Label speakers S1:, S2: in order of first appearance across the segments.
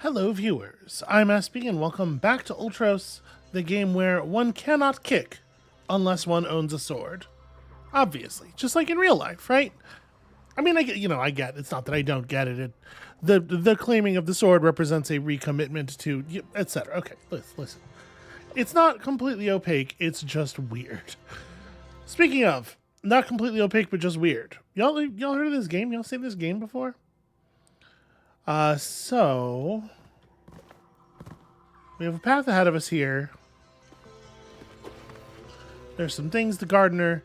S1: Hello, viewers. I'm SB, and welcome back to Ultros, the game where one cannot kick unless one owns a sword. Obviously, just like in real life, right? I mean, I get. It's not that I don't get it. The claiming of the sword represents a recommitment to, etc. Okay, listen. It's not completely opaque. It's just weird. Speaking of not completely opaque, but just weird. Y'all heard of this game? Y'all seen this game before? So we have a path ahead of us here. There's some things the gardener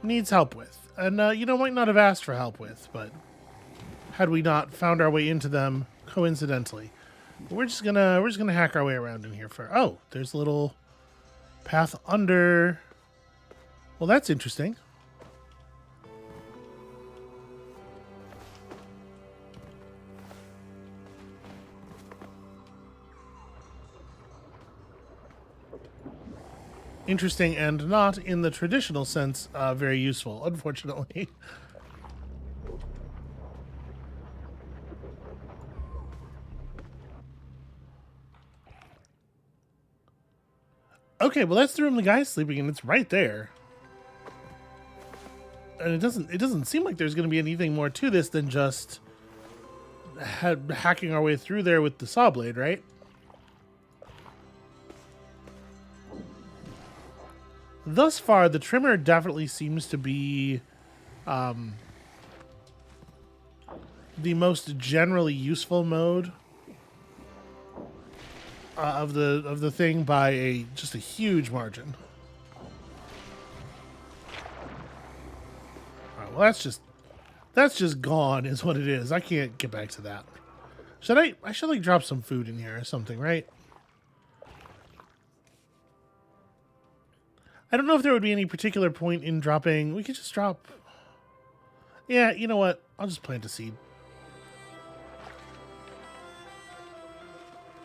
S1: needs help with. And, might not have asked for help with, but had we not found our way into them coincidentally. We're just gonna hack our way around in here for... Oh, there's a little path under... Well, that's interesting. Interesting and not, in the traditional sense, very useful, unfortunately. Okay, well that's the room the guy's sleeping in. It's right there. And it doesn't seem like there's going to be anything more to this than just hacking our way through there with the saw blade, right? Thus far, the trimmer definitely seems to be the most generally useful mode of the thing by just a huge margin. All right, well, that's just gone, is what it is. I can't get back to that. I should like drop some food in here or something, right? I don't know if there would be any particular point in dropping... We could just drop... Yeah, you know what? I'll just plant a seed.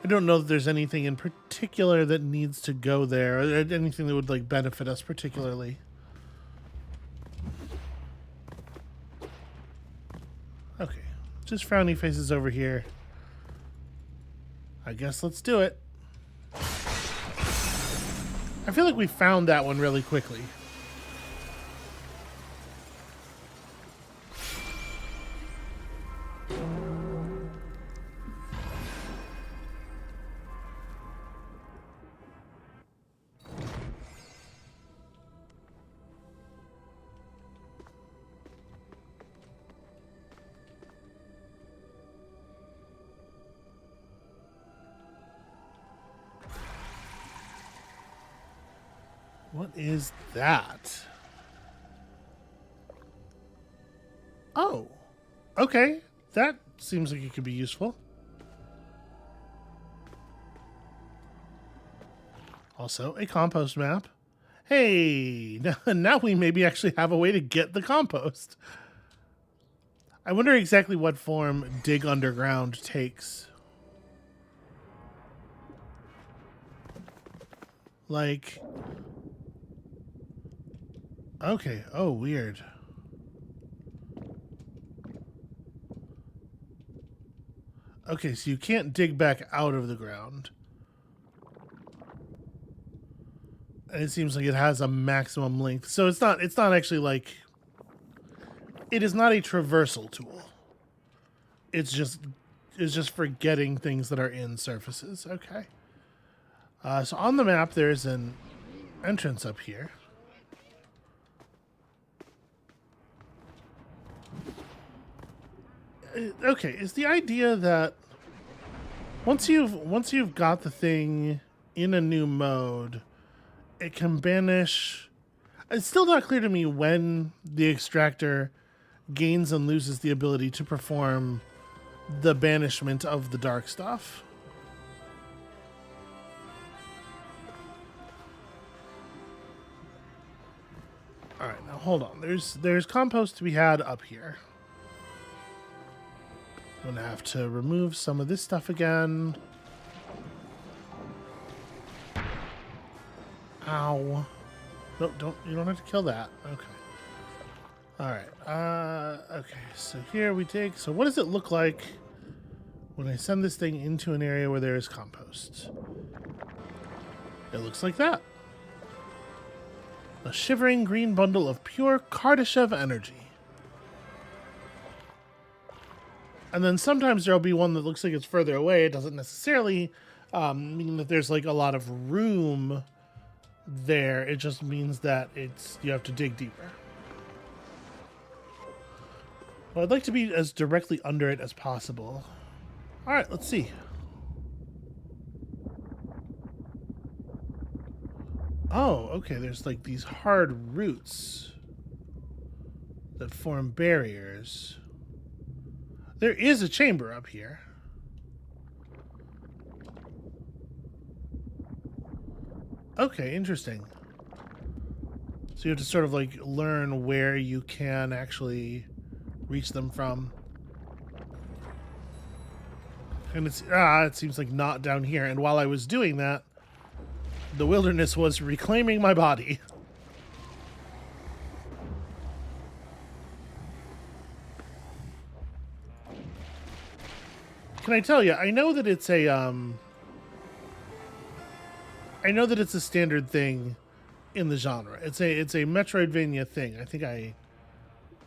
S1: I don't know that there's anything in particular that needs to go there, or anything that would, like, benefit us particularly. Okay. Just frowny faces over here. I guess let's do it. I feel like we found that one really quickly. What is that? Oh, okay. That seems like it could be useful. Also, a compost map. Hey, now we maybe actually have a way to get the compost. I wonder exactly what form dig underground takes. Like... Okay. Oh, weird. Okay, so you can't dig back out of the ground. And it seems like it has a maximum length. So it's not actually like... It is not a traversal tool. It's just for getting things that are in surfaces. Okay. So on the map, there's an entrance up here. Okay, is the idea that once you've got the thing in a new mode, it can banish... It's still not clear to me when the extractor gains and loses the ability to perform the banishment of the dark stuff. Alright, now hold on. There's compost to be had up here. I'm gonna have to remove some of this stuff again. Ow. No, you don't have to kill that. Okay. Alright. Okay, so here we dig. So what does it look like when I send this thing into an area where there is compost. It looks like that. A shivering green bundle of pure Kardashev energy. And then sometimes there'll be one that looks like it's further away. It doesn't necessarily mean that there's like a lot of room there. It just means that you have to dig deeper. Well, I'd like to be as directly under it as possible. All right, let's see. Oh, okay, there's like these hard roots that form barriers. There is a chamber up here. Okay, interesting. So you have to sort of like learn where you can actually reach them from. And it seems like not down here. And while I was doing that, the wilderness was reclaiming my body. Can I tell you, I know that it's a standard thing in the genre. It's a metroidvania thing. I think I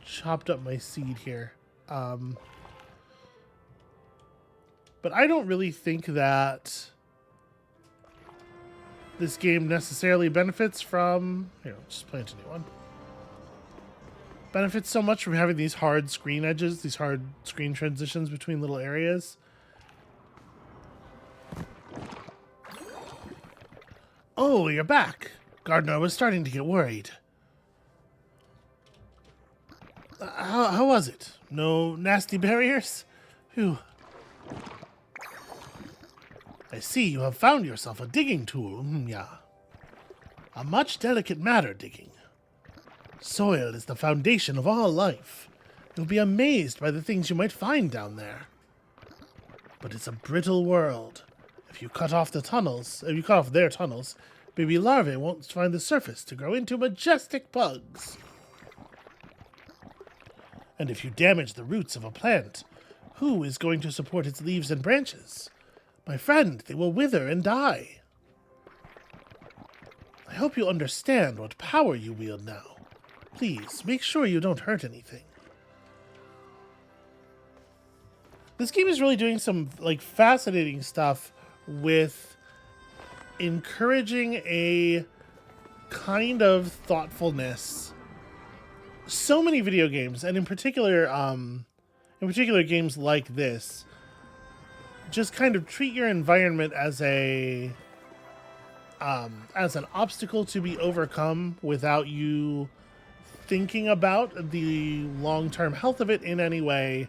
S1: chopped up my seed here. But I don't really think that this game necessarily benefits from... Here, just plant a new one. Benefits so much from having these hard screen edges, these hard screen transitions between little areas. Oh, you're back. Gardner was starting to get worried. How was it? No nasty barriers? Phew. I see you have found yourself a digging tool. Yeah. A much delicate matter, digging. Soil is the foundation of all life. You'll be amazed by the things you might find down there. But it's a brittle world. If you cut off their tunnels, baby larvae won't find the surface to grow into majestic bugs. And if you damage the roots of a plant, who is going to support its leaves and branches? My friend, they will wither and die. I hope you understand what power you wield now. Please, make sure you don't hurt anything. This game is really doing some like fascinating stuff with encouraging a kind of thoughtfulness. So many video games, and in particular games like this, just kind of treat your environment as an obstacle to be overcome without you thinking about the long-term health of it in any way.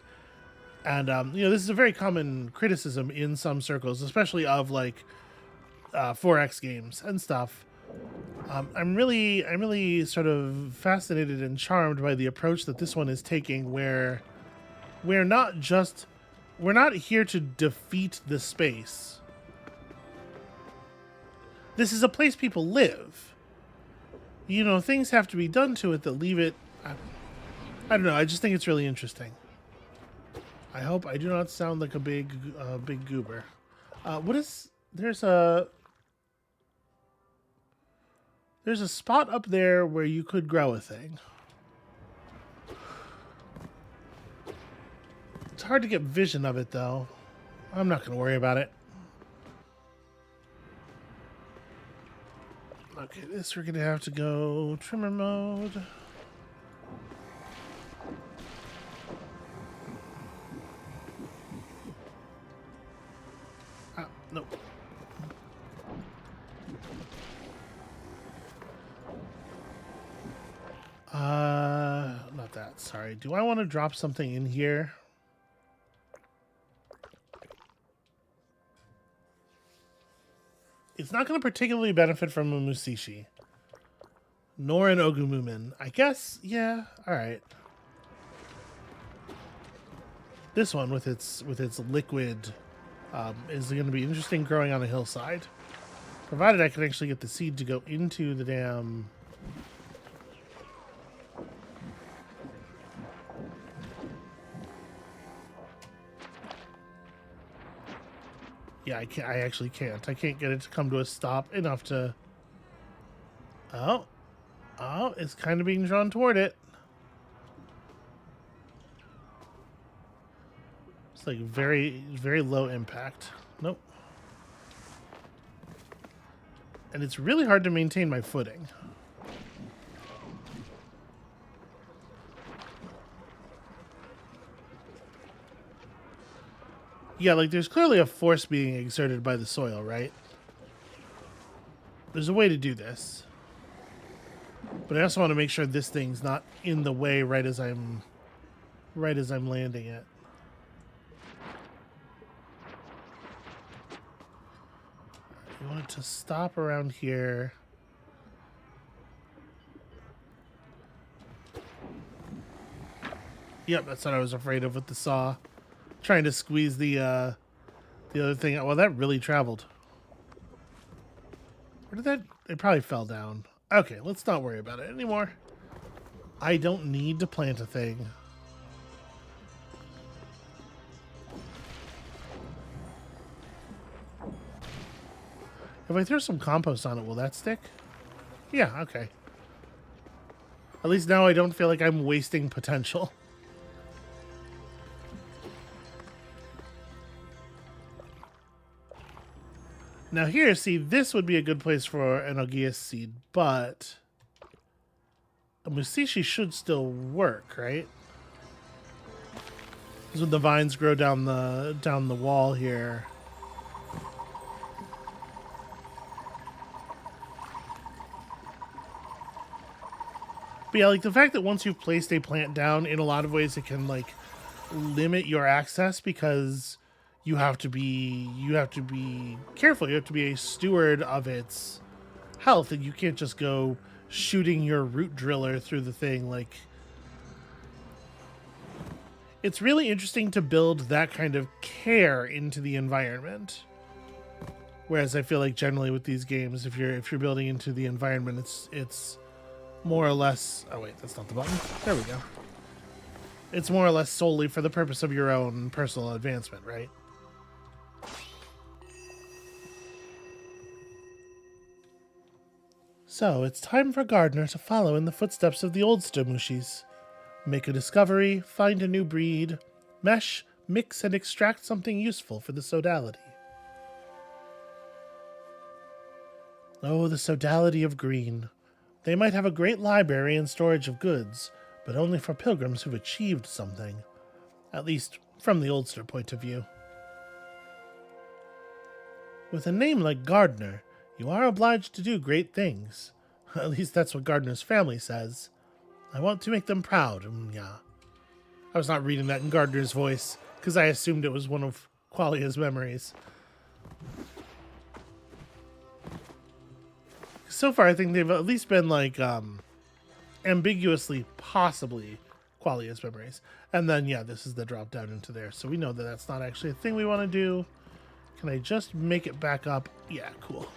S1: And this is a very common criticism in some circles, especially of like 4X games and stuff. I'm really sort of fascinated and charmed by the approach that this one is taking, where we're not here to defeat the space. This is a place people live. You know, things have to be done to it that leave it... I don't know, I just think it's really interesting. I hope I do not sound like a big goober. There's a spot up there where you could grow a thing. It's hard to get vision of it, though. I'm not going to worry about it. Okay, this we're going to have to go trimmer mode. Nope. Not that. Sorry. Do I want to drop something in here? It's not going to particularly benefit from a Musishi. Nor an Ogumumin. I guess, yeah, alright. This one with its liquid is going to be interesting growing on a hillside. Provided I can actually get the seed to go into the damn... Yeah, I can't. I actually can't. I can't get it to come to a stop enough to... Oh. Oh, it's kind of being drawn toward it. It's like very, very low impact. Nope. And it's really hard to maintain my footing. Yeah, like there's clearly a force being exerted by the soil, right? There's a way to do this. But I also want to make sure this thing's not in the way right as I'm landing it. You want it to stop around here. Yep, that's what I was afraid of with the saw. Trying to squeeze the other thing out. Well, that really traveled. Where did that... It probably fell down. Okay, let's not worry about it anymore. I don't need to plant a thing. If I throw some compost on it, will that stick? Yeah, okay. At least now I don't feel like I'm wasting potential. Now here, see, this would be a good place for an Augeas seed, but a Musishi should still work, right? Because when the vines grow down the wall here. But yeah, like the fact that once you've placed a plant down, in a lot of ways it can like limit your access because you have to be careful. You have to be a steward of its health, and you can't just go shooting your root driller through the thing. Like, it's really interesting to build that kind of care into the environment. Whereas I feel like generally with these games, if you're building into the environment, it's more or less... Oh wait, that's not the button. There we go. It's more or less solely for the purpose of your own personal advancement, right? So, it's time for Gardner to follow in the footsteps of the old Stomushis. Make a discovery, find a new breed, mesh, mix, and extract something useful for the sodality. Oh, the sodality of green. They might have a great library and storage of goods, but only for pilgrims who've achieved something. At least, from the Oldster point of view. With a name like Gardner, you are obliged to do great things. At least that's what Gardner's family says. I want to make them proud, yeah. I was not reading that in Gardner's voice, because I assumed it was one of Qualia's memories. So far, I think they've at least been, like, ambiguously, possibly, Qualia's memories. And then, yeah, this is the drop down into there. So we know that that's not actually a thing we want to do. Can I just make it back up? Yeah, cool.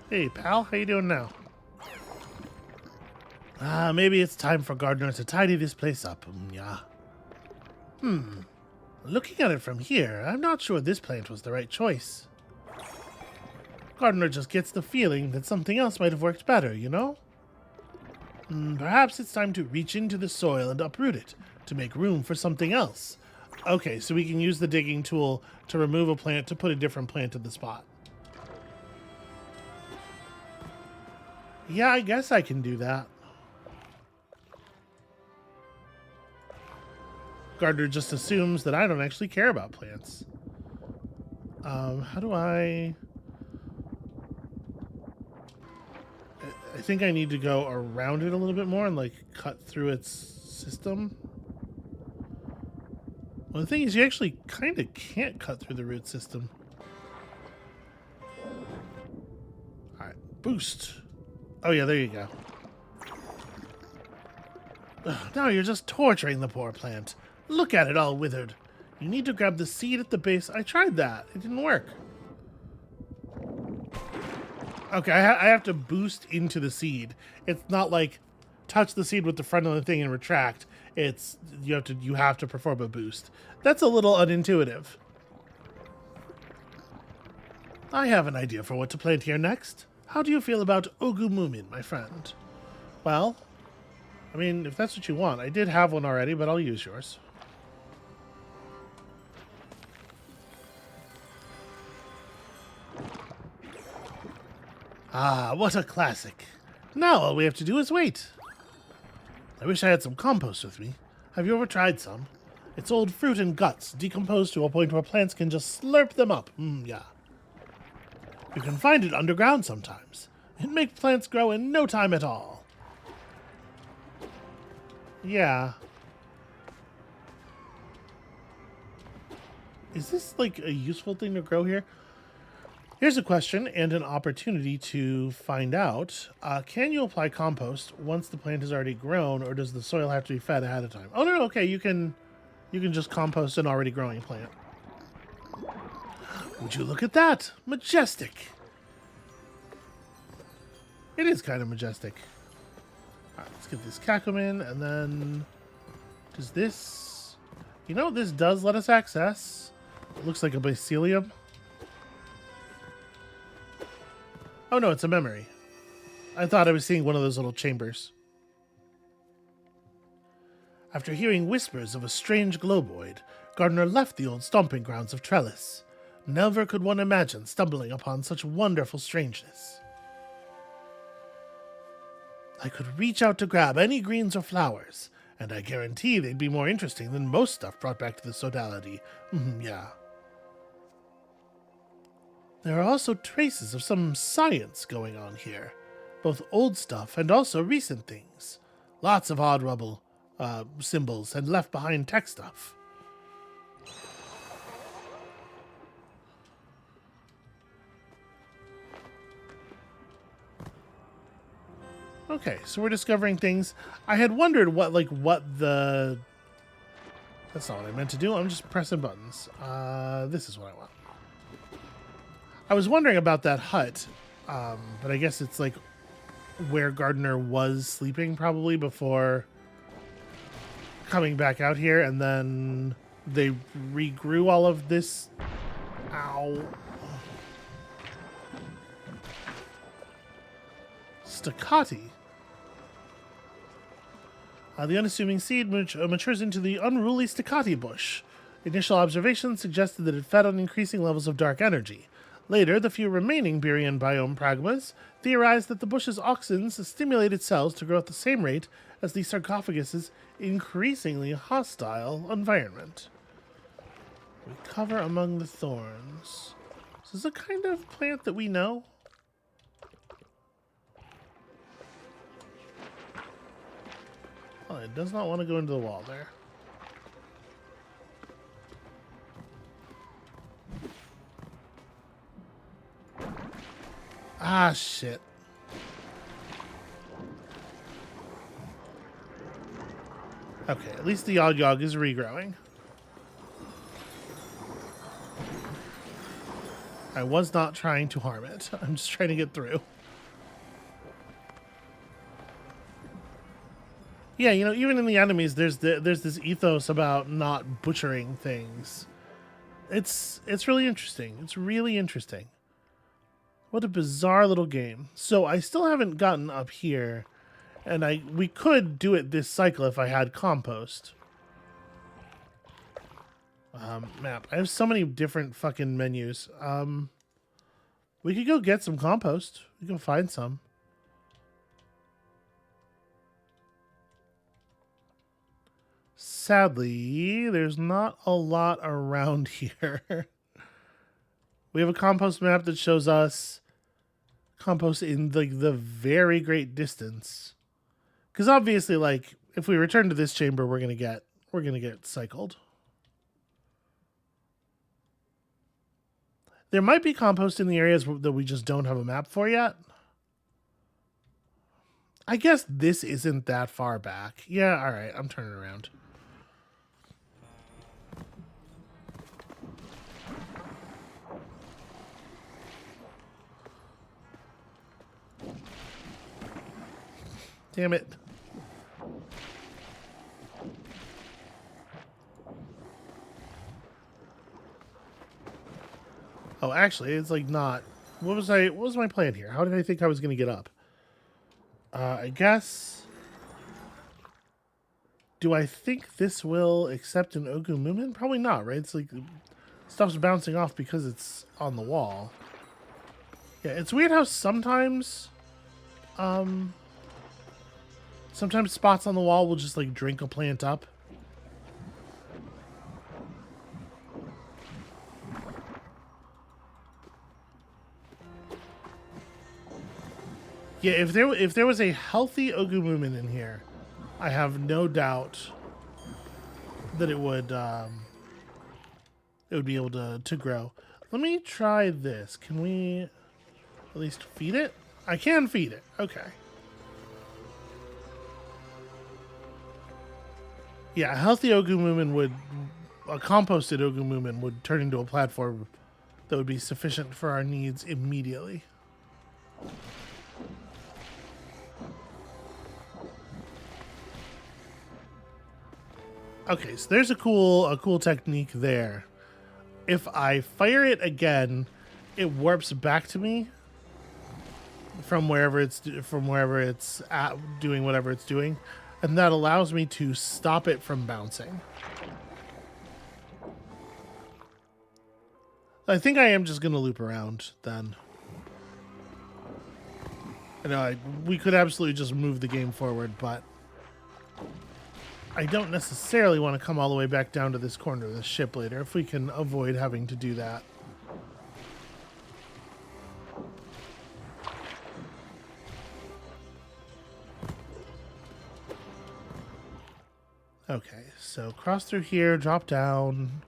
S1: Hey, pal, how you doing now? Maybe it's time for Gardner to tidy this place up, yeah. Looking at it from here, I'm not sure this plant was the right choice. Gardner just gets the feeling that something else might have worked better, you know? Perhaps it's time to reach into the soil and uproot it to make room for something else. Okay, so we can use the digging tool to remove a plant to put a different plant in the spot. Yeah, I guess I can do that. Gardner just assumes that I don't actually care about plants. How do I think I need to go around it a little bit more and like cut through its system. Well, the thing is, you actually kind of can't cut through the root system. Alright, boost. Oh yeah, there you go. Ugh, now you're just torturing the poor plant. Look at it all withered. You need to grab the seed at the base. I tried that. It didn't work. Okay, I have to boost into the seed. It's not like touch the seed with the front of the thing and retract. It's you have to perform a boost. That's a little unintuitive. I have an idea for what to plant here next. How do you feel about Ogumumin, my friend? Well, I mean, if that's what you want. I did have one already, but I'll use yours. Ah, what a classic. Now all we have to do is wait. I wish I had some compost with me. Have you ever tried some? It's old fruit and guts, decomposed to a point where plants can just slurp them up. Yeah. You can find it underground sometimes. It makes plants grow in no time at all. Yeah. Is this like a useful thing to grow here? Here's a question and an opportunity to find out. Can you apply compost once the plant is already grown, or does the soil have to be fed ahead of time? Oh, no, okay, you can just compost an already growing plant. Would you look at that? Majestic. It is kind of majestic. All right, let's get this Kakumin, and then does this... You know, this does let us access. It looks like a mycelium. Oh no, it's a memory. I thought I was seeing one of those little chambers. After hearing whispers of a strange globoid, Gardner left the old stomping grounds of Trellis. Never could one imagine stumbling upon such wonderful strangeness. I could reach out to grab any greens or flowers, and I guarantee they'd be more interesting than most stuff brought back to the sodality. Yeah. There are also traces of some science going on here. Both old stuff and also recent things. Lots of odd rubble, symbols, and left behind tech stuff. Okay, so we're discovering things. I had wondered what the... That's not what I meant to do. I'm just pressing buttons. This is what I want. I was wondering about that hut, but I guess it's like where Gardner was sleeping probably before coming back out here, and then they regrew all of this. Ow. Staccati. The unassuming seed matures into the unruly Staccati bush. Initial observations suggested that it fed on increasing levels of dark energy. Later, the few remaining Burian biome pragmas theorized that the bush's auxins stimulated cells to grow at the same rate as the sarcophagus's increasingly hostile environment. Recover among the thorns. Is this a kind of plant that we know? Oh, it does not want to go into the wall there. Ah, shit. Okay, at least the Yog-Yog is regrowing. I was not trying to harm it. I'm just trying to get through. Yeah, you know, even in the enemies, there's this ethos about not butchering things. It's really interesting. It's really interesting. What a bizarre little game. So I still haven't gotten up here, and we could do it this cycle if I had compost. Map. I have so many different fucking menus. We could go get some compost. We can find some. Sadly, there's not a lot around here. We have a compost map that shows us compost in the very great distance. Because obviously, like, if we return to this chamber, we're gonna get cycled. There might be compost in the areas that we just don't have a map for yet. I guess this isn't that far back. Yeah, all right, I'm turning around. Damn it. Oh, actually, it's like not. What was my plan here? How did I think I was going to get up? I guess. Do I think this will accept an Ogu movement? Probably not, right? It's like stuff's bouncing off because it's on the wall. Yeah, it's weird how sometimes spots on the wall will just like drink a plant up. Yeah, if there was a healthy Ogu movement in here, I have no doubt that it would be able to grow. Let me try this. Can we at least feed it? I can feed it. Okay. Yeah, a healthy Ogu movement would, a composted Ogu movement would turn into a platform that would be sufficient for our needs immediately. Okay, so there's a cool technique there. If I fire it again, it warps back to me from wherever it's at doing whatever it's doing, and that allows me to stop it from bouncing. I think I am just going to loop around then. I know we could absolutely just move the game forward, but I don't necessarily want to come all the way back down to this corner of the ship later if we can avoid having to do that. Okay, so cross through here, drop down.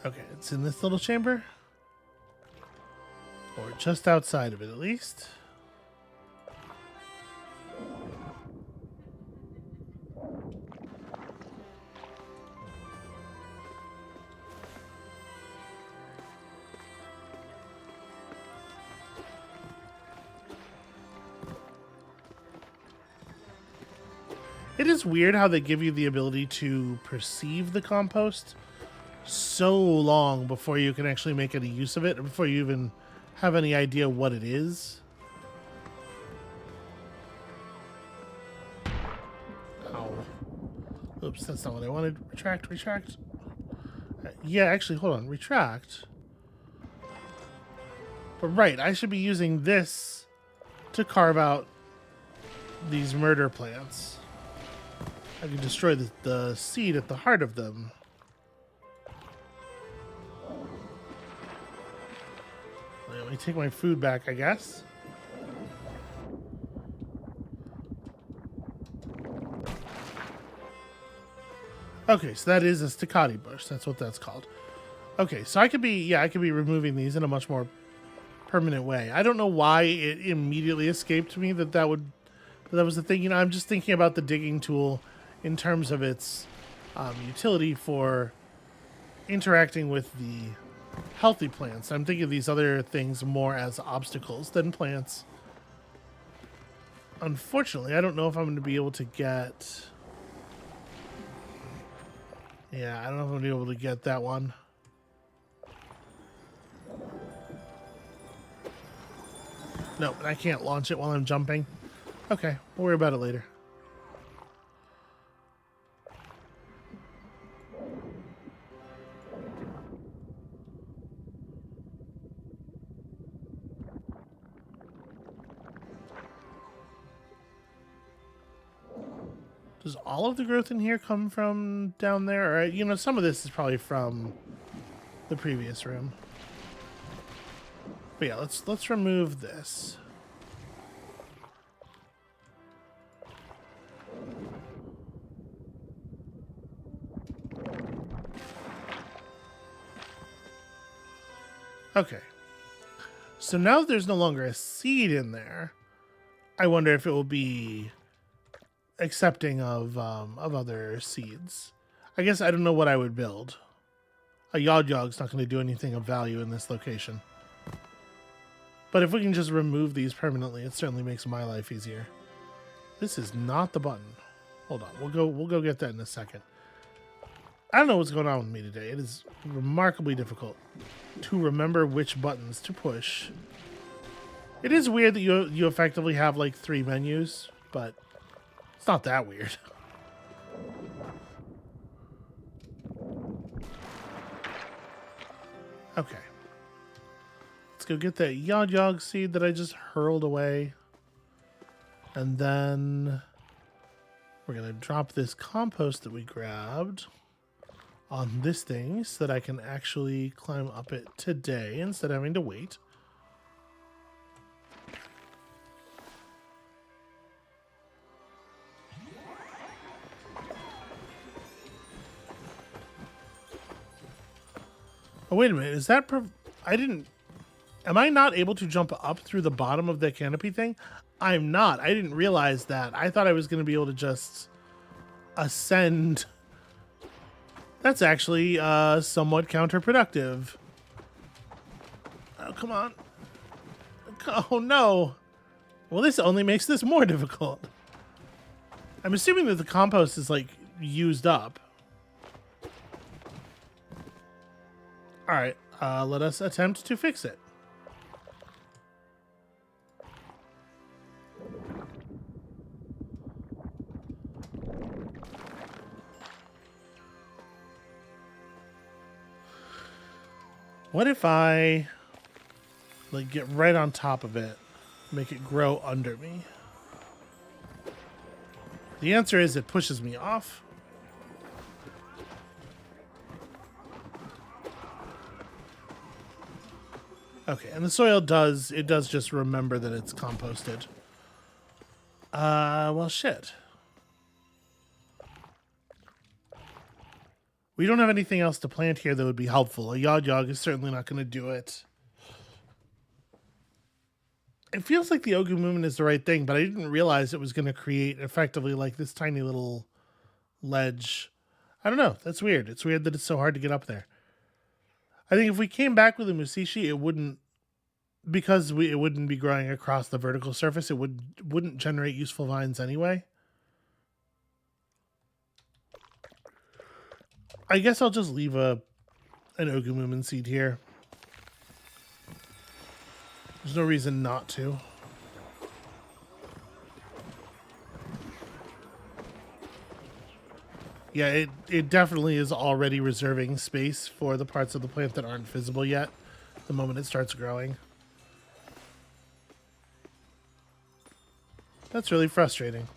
S1: Okay, it's in this little chamber. Or just outside of it, at least. It is weird how they give you the ability to perceive the compost so long before you can actually make any use of it, or before you even have any idea what it is. Ow. Oops, that's not what I wanted. Retract. Yeah, actually, hold on. Retract. But right, I should be using this to carve out these murder plants. I can destroy the seed at the heart of them. Let me take my food back, I guess. Okay, so that is a staccati bush. That's what that's called. Okay, so I could be removing these in a much more permanent way. I don't know why it immediately escaped me that was the thing. You know, I'm just thinking about the digging tool in terms of its utility for interacting with the healthy plants. I'm thinking of these other things more as obstacles than plants. Unfortunately, I don't know if I'm going to be able to get... Yeah, I don't know if I'm going to be able to get that one. No, I can't launch it while I'm jumping. Okay, we'll worry about it later. Does all of the growth in here come from down there? Or, you know, some of this is probably from the previous room. But yeah, let's remove this. Okay. So now that there's no longer a seed in there, I wonder if it will be accepting of other seeds. I guess I don't know what I would build. A Yog's not going to do anything of value in this location. But if we can just remove these permanently, it certainly makes my life easier. This is not the button. Hold on, we'll go get that in a second. I don't know what's going on with me today. It is remarkably difficult to remember which buttons to push. It is weird that you effectively have like 3 menus, but it's not that weird. Okay. Let's go get that Yog seed that I just hurled away. And then we're going to drop this compost that we grabbed on this thing so that I can actually climb up it today instead of having to wait. Oh, wait a minute. Is that... Am I not able to jump up through the bottom of the canopy thing? I'm not. I didn't realize that. I thought I was going to be able to just ascend. That's actually somewhat counterproductive. Oh, come on. Oh, no. Well, this only makes this more difficult. I'm assuming that the compost is, like, used up. All right. Let us attempt to fix it. What if I, like, get right on top of it, make it grow under me? The answer is it pushes me off. Okay, and the soil does just remember that it's composted. Well, shit. We don't have anything else to plant here that would be helpful. A Yog is certainly not going to do it. It feels like the Ogumumin is the right thing, but I didn't realize it was going to create effectively like this tiny little ledge. I don't know. That's weird. It's weird that it's so hard to get up there. I think if we came back with a Musishi, it wouldn't, because it wouldn't be growing across the vertical surface, it wouldn't generate useful vines anyway. I guess I'll just leave an Ogumumin seed here. There's no reason not to. Yeah, it definitely is already reserving space for the parts of the plant that aren't visible yet, the moment it starts growing. That's really frustrating.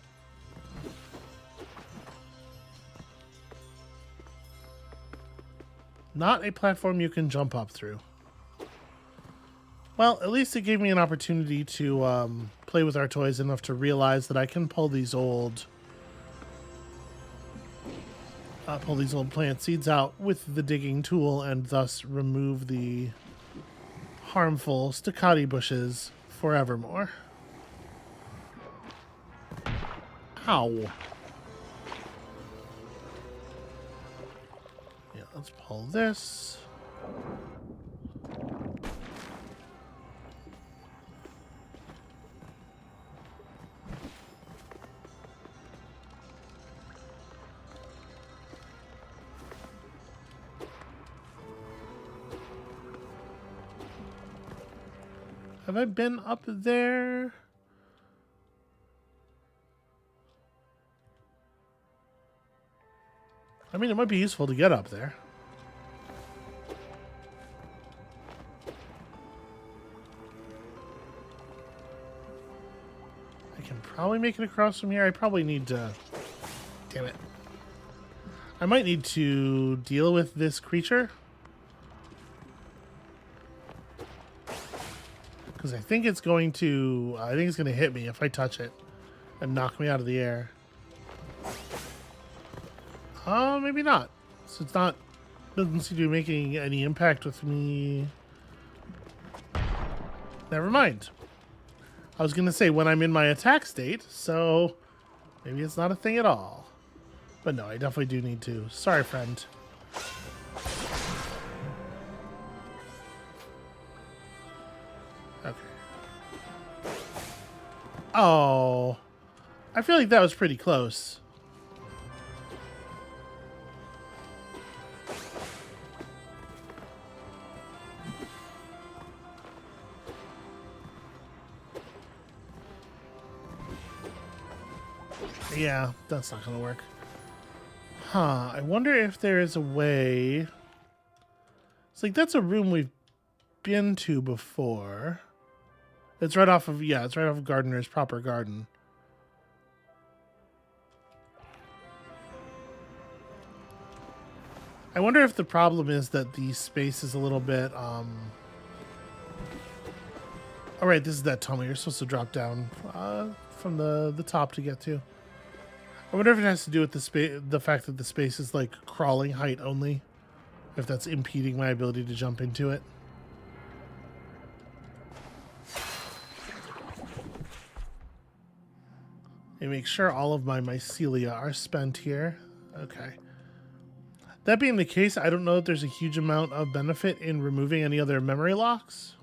S1: Not a platform you can jump up through. Well, at least it gave me an opportunity to play with our toys enough to realize that I can pull these old plant seeds out with the digging tool and thus remove the harmful staccati bushes forevermore. Ow. Yeah, let's pull this. Have I been up there? I mean, it might be useful to get up there. I can probably make it across from here. I probably need to... Damn it. I might need to deal with this creature. Because I think it's going to hit me if I touch it and knock me out of the air. Oh, maybe not. So it's not, doesn't seem to be making any impact with me Never mind. I was going to say when I'm in my attack state, so maybe it's not a thing at all. But no, I definitely do need to. Sorry, friend. Okay. Oh. I feel like that was pretty close. Yeah, that's not gonna work. Huh, I wonder if there is a way... It's like, that's a room we've been to before. It's right off of, yeah, it's right off of Gardener's proper garden. I wonder if the problem is that the space is a little bit, All right, this is that tunnel you're supposed to drop down from the top to get to. I wonder if it has to do with the fact that the space is like crawling height only. If that's impeding my ability to jump into it. And make sure all of my mycelia are spent here. Okay. That being the case, I don't know if there's a huge amount of benefit in removing any other memory locks.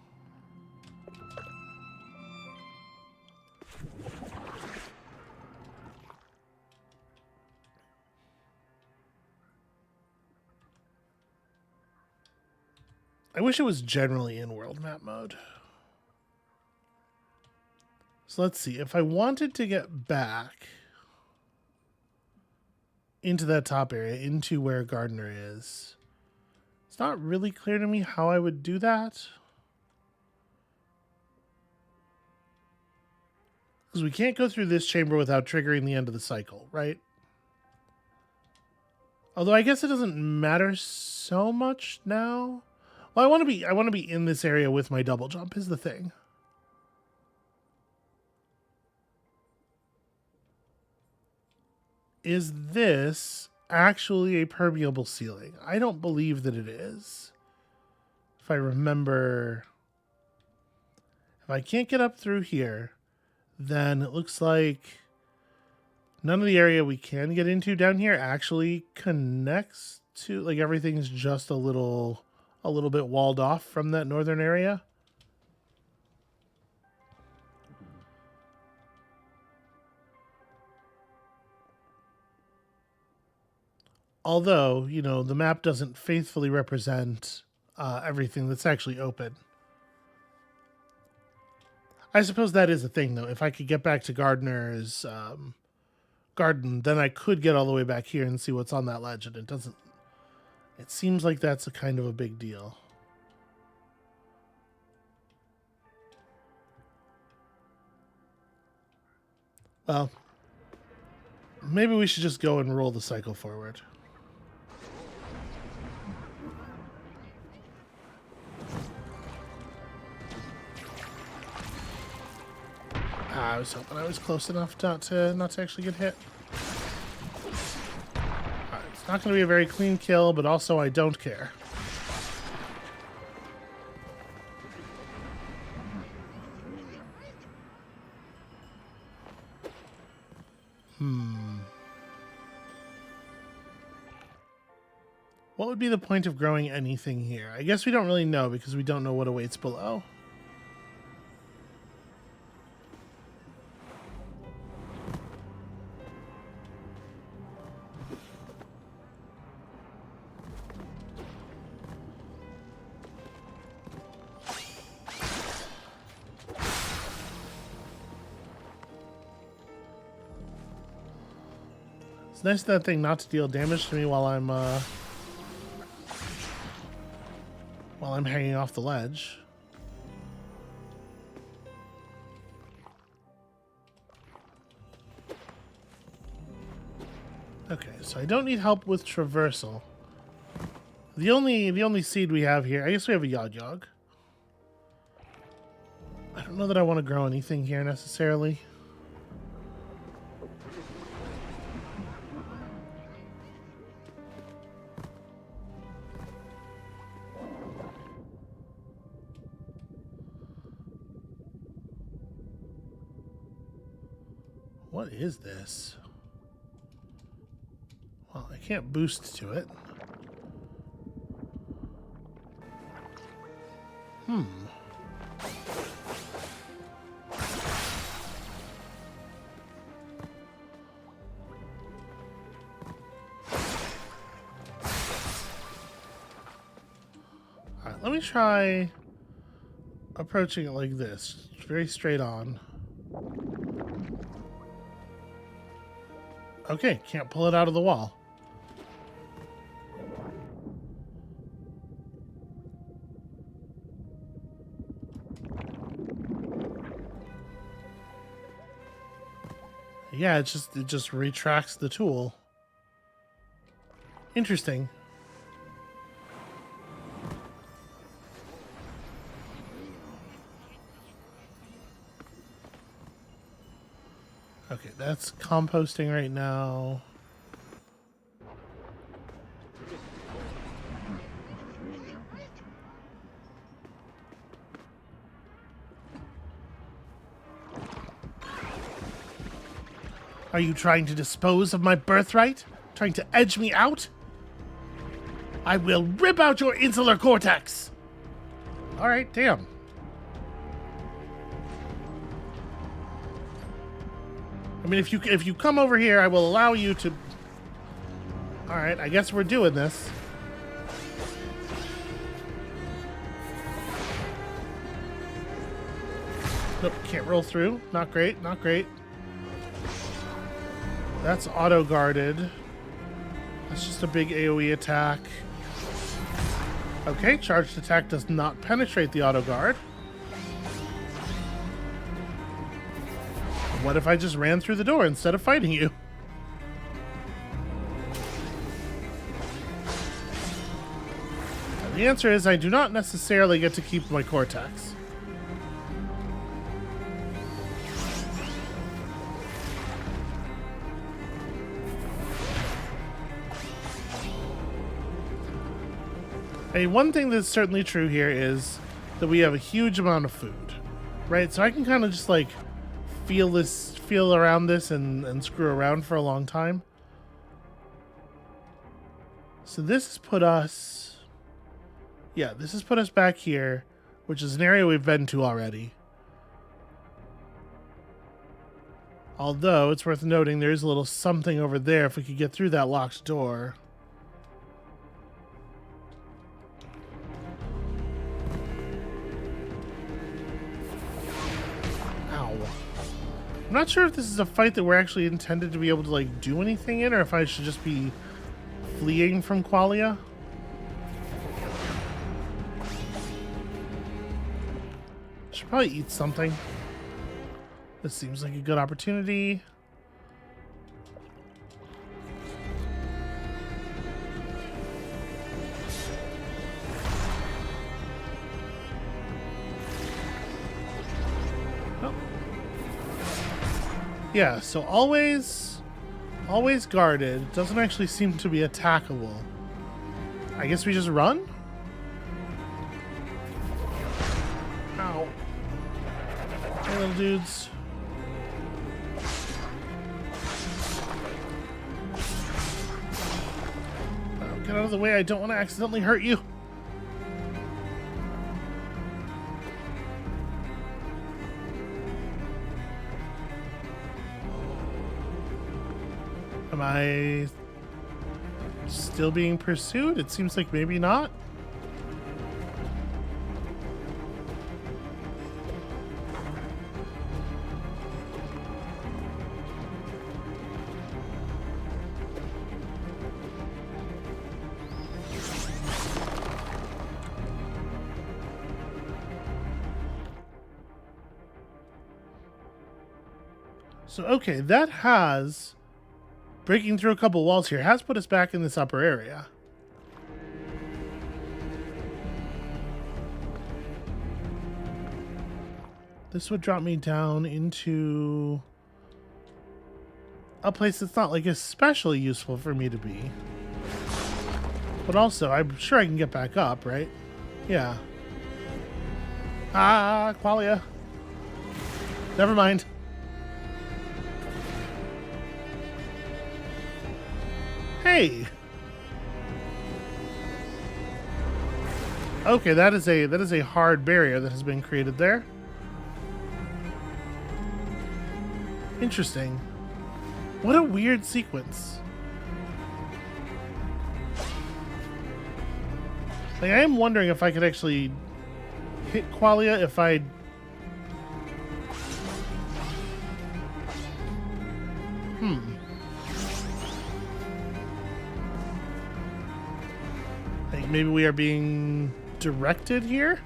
S1: I wish it was generally in world map mode. So let's see. If I wanted to get back into that top area, into where Gardener is, it's not really clear to me how I would do that. Because we can't go through this chamber without triggering the end of the cycle, right? Although I guess it doesn't matter so much now. Well, I want to be in this area with my double jump is the thing. Is this actually a permeable ceiling? I don't believe that it is. If I remember, if I can't get up through here, then it looks like none of the area we can get into down here actually connects to, like, everything's just a little bit walled off from that northern area. Although, you know, the map doesn't faithfully represent everything that's actually open. I suppose that is a thing, though. If I could get back to Gardener's garden, then I could get all the way back here and see what's on that ledge, and it doesn't... It seems like that's a kind of a big deal. Well, maybe we should just go and roll the cycle forward. I was hoping I was close enough not to actually get hit. Right, it's not going to be a very clean kill, but also I don't care. What would be the point of growing anything here? I guess we don't really know because we don't know what awaits below. It's nice of that thing not to deal damage to me while I'm hanging off the ledge. Okay, so I don't need help with traversal. The only seed we have here, I guess we have a yog. I don't know that I want to grow anything here necessarily. What is this? Well, I can't boost to it. Alright, let me try approaching it like this. Very straight on. Okay, can't pull it out of the wall. Yeah, it just retracts the tool. Interesting. Okay, that's composting right now. Are you trying to dispose of my birthright? Trying to edge me out? I will rip out your insular cortex! Alright, damn. I mean, if you come over here, I will allow you to... Alright, I guess we're doing this. Nope, can't roll through. Not great, not great. That's auto-guarded. That's just a big AoE attack. Okay, charged attack does not penetrate the auto-guard. What if I just ran through the door instead of fighting you? And the answer is I do not necessarily get to keep my cortex. Hey, one thing that's certainly true here is that we have a huge amount of food, right? So I can kind of just like feel around this and screw around for a long time. So this has put us, yeah, this has put us back here, which is an area we've been to already. Although it's worth noting there is a little something over there if we could get through that locked door. I'm not sure if this is a fight that we're actually intended to be able to, like, do anything in, or if I should just be fleeing from Qualia. Should probably eat something. This seems like a good opportunity. Yeah, so always guarded. Doesn't actually seem to be attackable. I guess we just run? Ow. Hey, little dudes. Oh, get out of the way. I don't want to accidentally hurt you. Am I still being pursued? It seems like maybe not. So, okay, that has... breaking through a couple walls here has put us back in this upper area. This would drop me down into a place that's not like especially useful for me to be. But also, I'm sure I can get back up, right? Yeah. Ah, Qualia. Never mind. Hey. Okay, that is a hard barrier that has been created there. Interesting. What a weird sequence. Like, I am wondering if I could actually hit Qualia if I... I think maybe we are being directed here?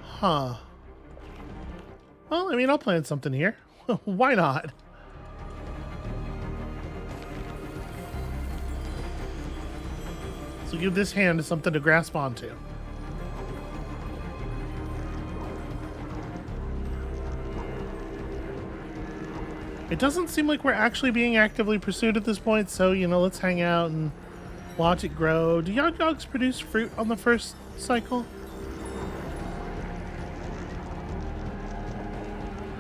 S1: Huh. Well, I mean, I'll plant something here. Why not? So give this hand something to grasp onto. It doesn't seem like we're actually being actively pursued at this point, so, you know, let's hang out and watch it grow. Do young dogs produce fruit on the first cycle?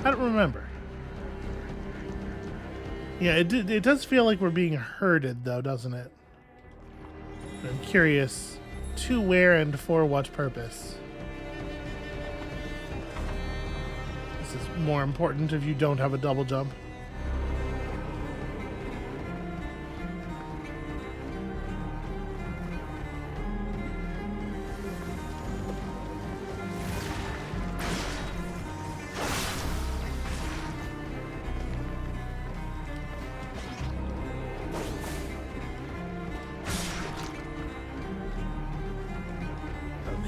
S1: I don't remember. Yeah, it does feel like we're being herded, though, doesn't it? I'm curious to where and for what purpose. This is more important if you don't have a double jump.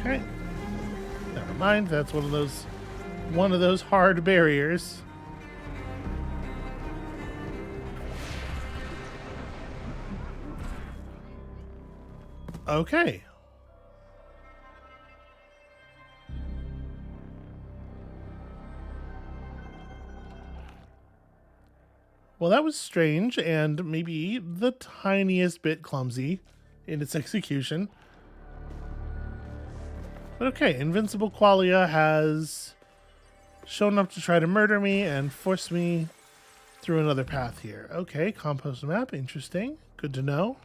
S1: Okay. Never mind. That's one of those hard barriers. Okay. Well, that was strange and maybe the tiniest bit clumsy in its execution. But okay, Invincible Qualia has shown up to try to murder me and force me through another path here. Okay, compost map, interesting. Good to know.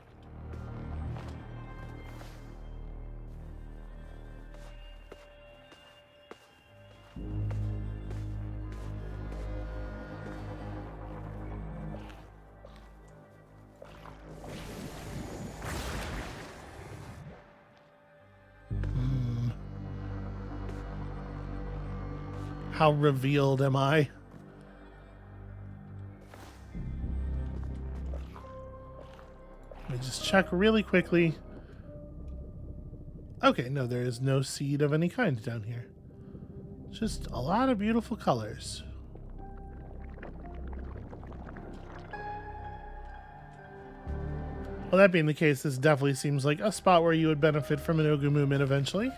S1: How revealed am I? Let me just check really quickly. Okay, no, there is no seed of any kind down here. Just a lot of beautiful colors. Well, that being the case, this definitely seems like a spot where you would benefit from an Ogu movement eventually.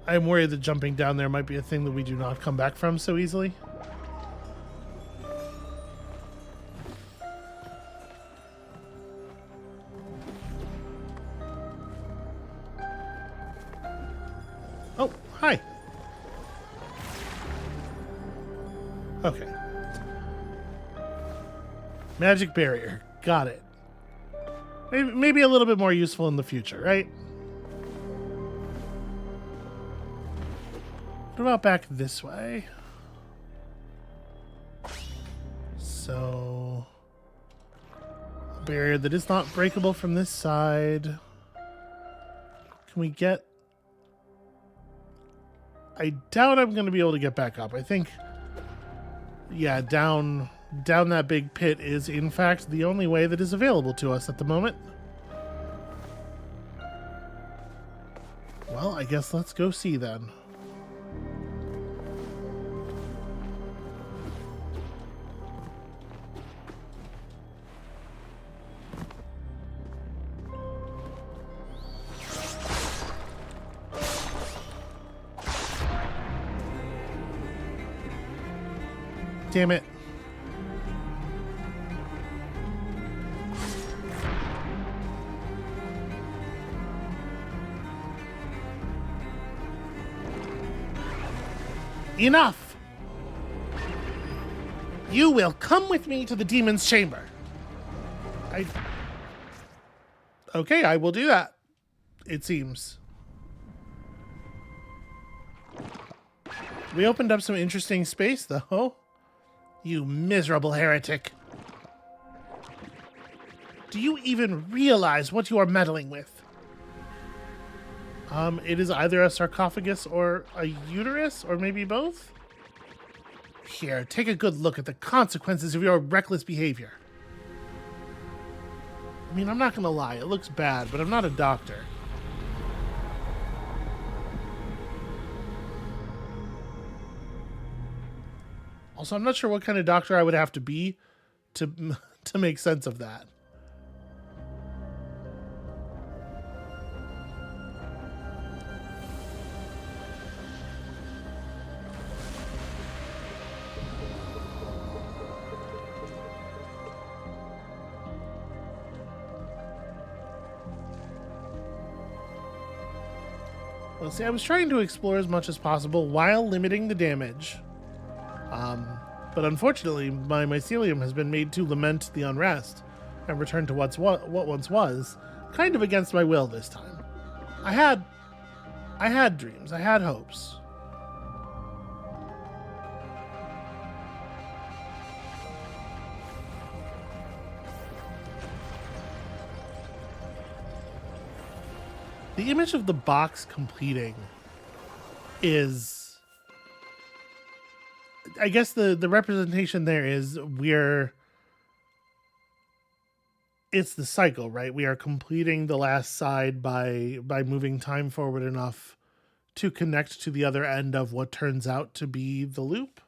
S1: I'm worried that jumping down there might be a thing that we do not come back from so easily. Oh, hi. Okay. Magic barrier. Got it. Maybe a little bit more useful in the future, right? What about back this way? So, a barrier that is not breakable from this side. Can we get... I doubt I'm going to be able to get back up. I think, yeah, down that big pit is, in fact, the only way that is available to us at the moment. Well, I guess let's go see then. Damn it. Enough! You will come with me to the demon's chamber. Okay, I will do that, it seems. We opened up some interesting space, though. You miserable heretic. Do you even realize what you are meddling with? It is either a sarcophagus or a uterus, or maybe both? Here, take a good look at the consequences of your reckless behavior. I mean, I'm not gonna lie, it looks bad, but I'm not a doctor. Also, I'm not sure what kind of doctor I would have to be to make sense of that. Well, see, I was trying to explore as much as possible while limiting the damage. But unfortunately, my mycelium has been made to lament the unrest and return to what once was, kind of against my will this time. I had dreams, I had hopes. The image of the box completing is, I guess the representation there is it's the cycle, right? We are completing the last side by moving time forward enough to connect to the other end of what turns out to be the loop,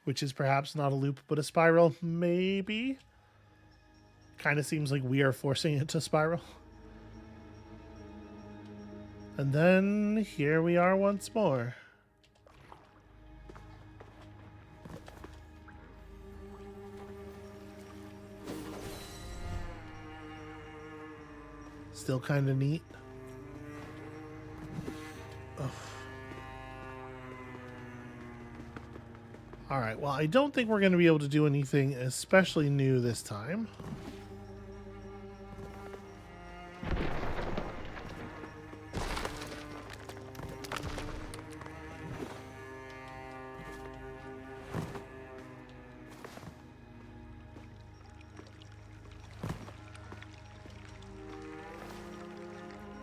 S1: which is perhaps not a loop but a spiral, maybe. Kind of seems like we are forcing it to spiral. And then here we are once more. Still kind of neat. Ugh. All right, well, I don't think we're going to be able to do anything especially new this time.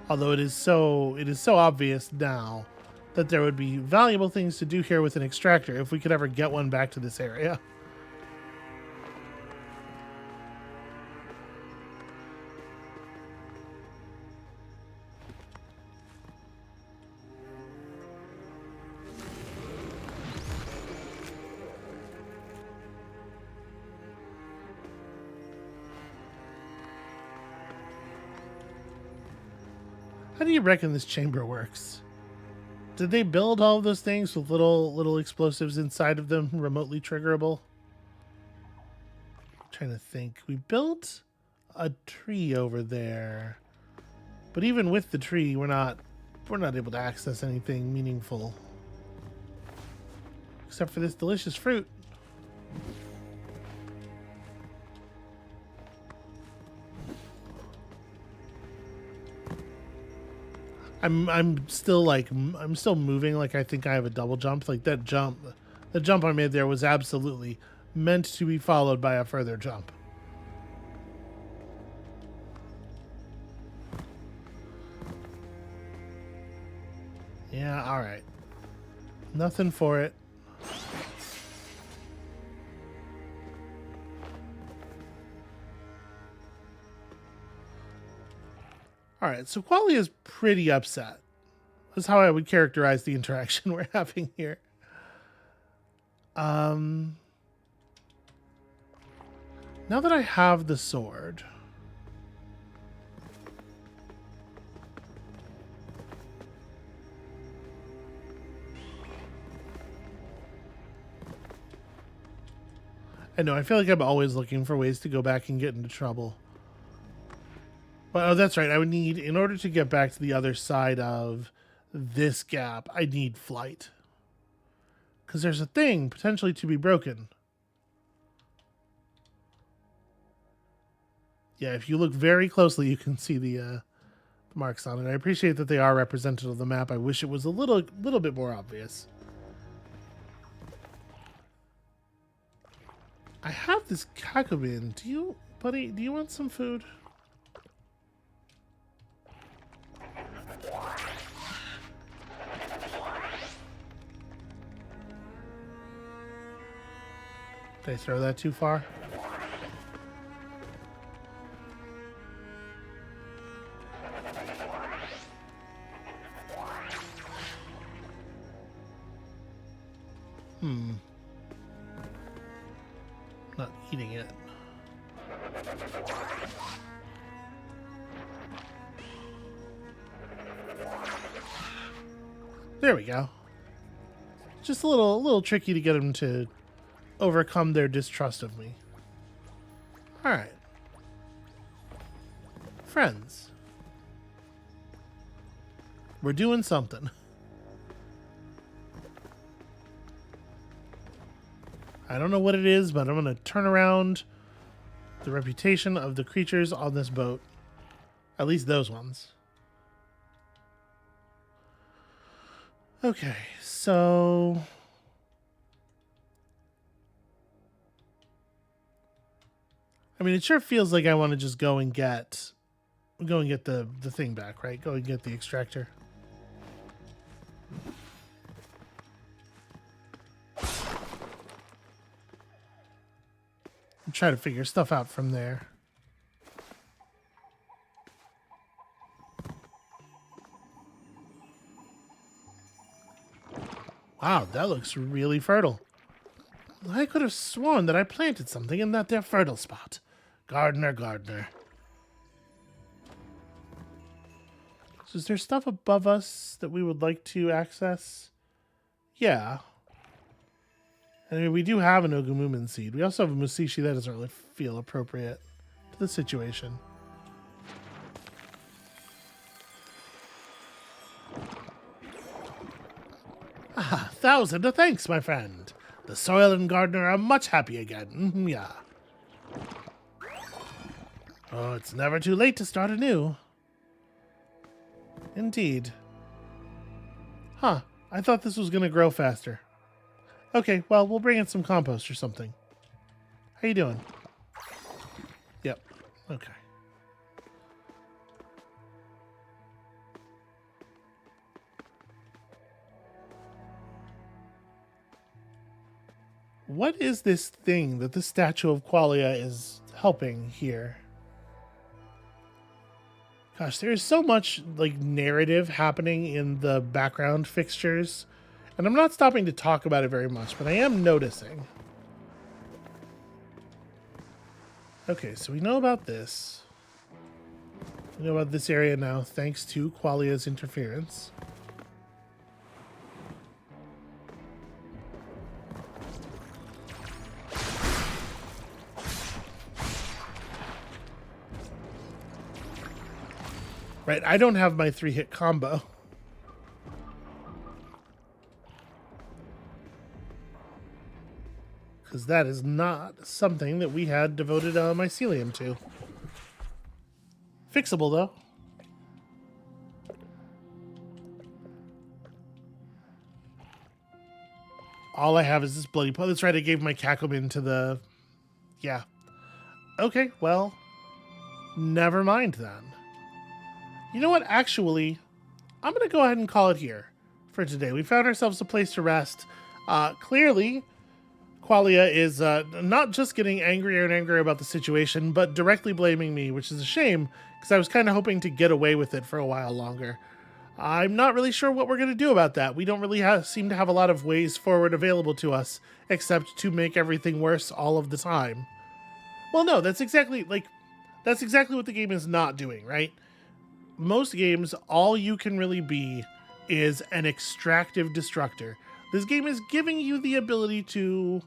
S1: Although it is so obvious now that there would be valuable things to do here with an extractor if we could ever get one back to this area. How do you reckon this chamber works? Did they build all of those things with little explosives inside of them, remotely triggerable? I'm trying to think. We built a tree over there, but even with the tree, we're not able to access anything meaningful, except for this delicious fruit. I'm still moving like I think I have a double jump. Like the jump I made there was absolutely meant to be followed by a further jump. Yeah, all right. Nothing for it. All right, so Qualia is pretty upset. That's how I would characterize the interaction we're having here. Now that I have the sword, I know, I feel like I'm always looking for ways to go back and get into trouble. Well, oh, that's right. I would need, in order to get back to the other side of this gap, I need flight. Because there's a thing potentially to be broken. Yeah, if you look very closely, you can see the marks on it. I appreciate that they are representative of the map. I wish it was a little bit more obvious. I have this kakobin. Do you, buddy, do you want some food? Did I throw that too far? Not eating it. There we go. Just a little tricky to get them to overcome their distrust of me. All right. Friends. We're doing something. I don't know what it is, but I'm going to turn around the reputation of the creatures on this boat. At least those ones. Okay, so... I mean, it sure feels like I want to just go and get the thing back, right? Go and get the extractor. And try to figure stuff out from there. Wow, that looks really fertile. I could have sworn that I planted something in that there fertile spot. Gardener, gardener. So is there stuff above us that we would like to access? Yeah. I mean, we do have an Ogumumin seed. We also have a Musishi that doesn't really feel appropriate to the situation. Ah, thousand thanks, my friend. The soil and gardener are much happy again. Yeah. Oh, it's never too late to start anew. Indeed. Huh. I thought this was going to grow faster. Okay, well, we'll bring in some compost or something. How you doing? Yep. Okay. What is this thing that the statue of Qualia is helping here? Gosh, there is so much like narrative happening in the background fixtures, and I'm not stopping to talk about it very much, but I am noticing. Okay, so we know about this. We know about this area now, thanks to Qualia's interference. Right, I don't have my 3-hit combo. Because that is not something that we had devoted mycelium to. Fixable, though. All I have is this bloody... Oh, that's right, I gave my Kakobin to the... Yeah. Okay, well... Never mind, then. You know what? Actually, I'm going to go ahead and call it here for today. We found ourselves a place to rest. Clearly, Qualia is not just getting angrier and angrier about the situation, but directly blaming me, which is a shame, because I was kind of hoping to get away with it for a while longer. I'm not really sure what we're going to do about that. We don't really seem to have a lot of ways forward available to us, except to make everything worse all of the time. Well, no, that's exactly what the game is not doing, right? Most games, all you can really be is an extractive destructor. This game is giving you the ability to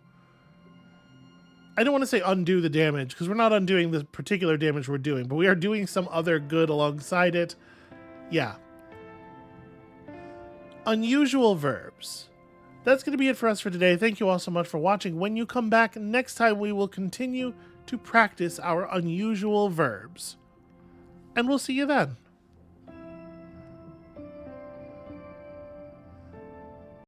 S1: I don't want to say undo the damage, because we're not undoing the particular damage we're doing, but we are doing some other good alongside it. Yeah. Unusual verbs. That's going to be it for us for today. Thank you all so much for watching. When you come back next time, we will continue to practice our unusual verbs. And we'll see you then.